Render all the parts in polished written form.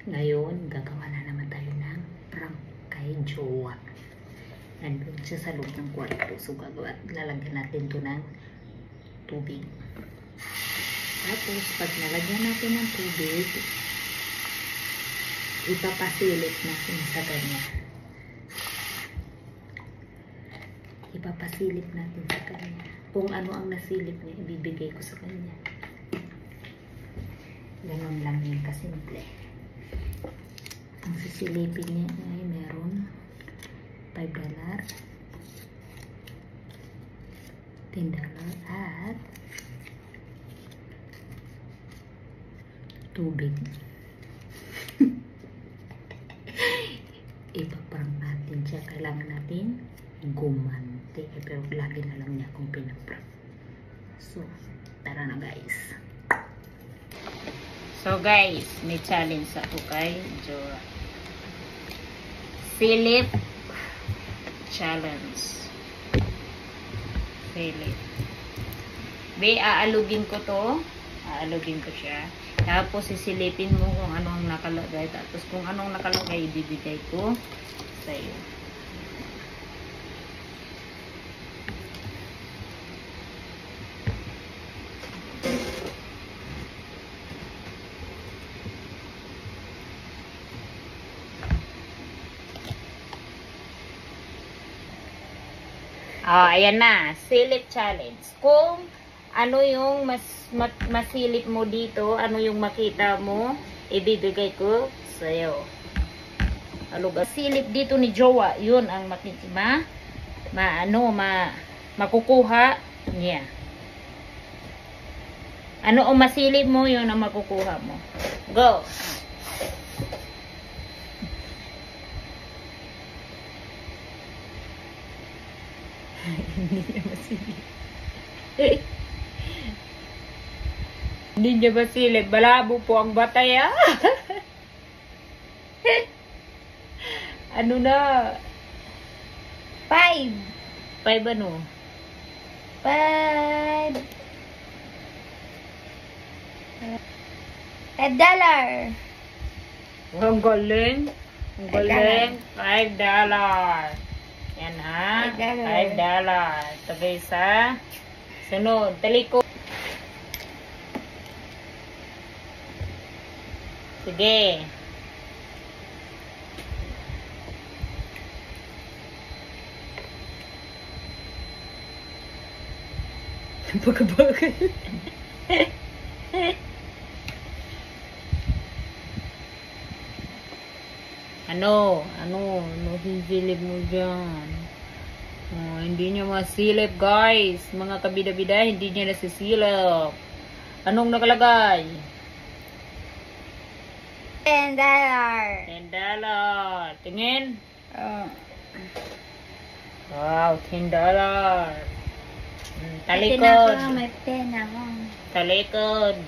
Ngayon, gagawa na naman tayo ng prank kay jowa. Nandun siya sa loob ng kwarto. So, lalagyan natin to ng tubig. Tapos, pag nalagyan natin ng tubig, ipapasilip natin sa kanya. Ipapasilip natin sa kanya. Kung ano ang nasilip niya, ibibigay ko sa kanya. Ganon lang yun kasimple. Ang sisilipin niya ay meron $5, $10 at tubig. Ipaprank natin siya. Kailangan natin gumante. Pero lagi na lang niya akong pinaprank. So, tara na guys. So guys, may challenge ako kay jowa. Silip challenge. Silip. Aalugin ko to. Aalugin ko siya. Tapos sisilipin mo kung ano ang nakalagay. Tapos kung anong nakalagay, ibibigay ko sa iyo. Ayan na. Silip challenge. Kung ano yung masilip mo dito, ano yung makita mo, ibibigay ko sa'yo. Silip dito ni jowa, yun ang makukuha niya. Ano ang masilip mo, yun ang makukuha mo. Go! Hindi niya masilip. Hindi niya masilip. Balabo po ang batay, ah. Ano na? 5. 5 ano? 5. $5. Ang galing. Ang galing. $5. Yan ha. $5. Sabay sa sunod. Taliko. Sige. Bagal-bagal. Ano sisilip mo dyan? Oh, hindi niya masilip guys. Mga kabida-bida, hindi niya nasisilip. Anong nakalagay? $10. Tingin. Wow, $10. Talikod. May pena ako. Talikod.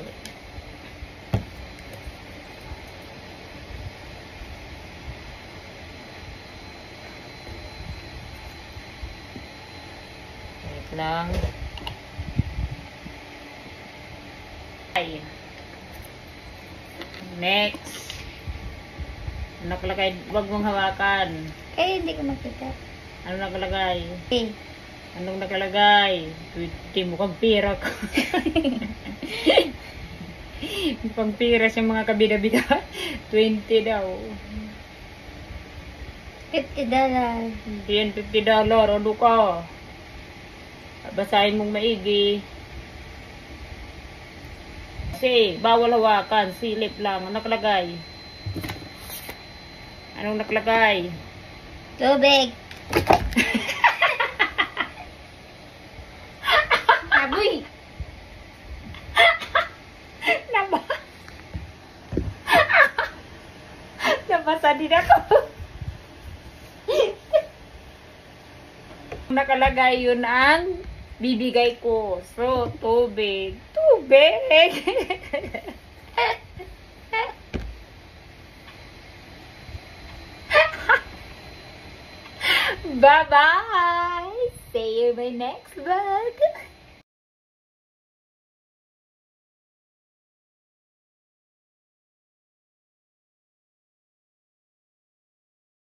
Wait lang. Ay. Next. Nakalagay, wag mong hawakan. Hindi ko makita. Ano nakalagay? Okay. Anong nakalagay? 20 mukhang pira ko. Mukhang pira siya mga kabida-bida. 20 daw. $50. Yan, $50. Ano ka? Basahin mong maigi. Kasi, bawal hawakan. Silip lang. Ano nakalagay? Anong nakalagay? Tubig. Agoy. Nabasa din ako. Nakalagay yun ang bibigay ko. So, tubig. Tubig. Bye-bye. See you in my next vlog.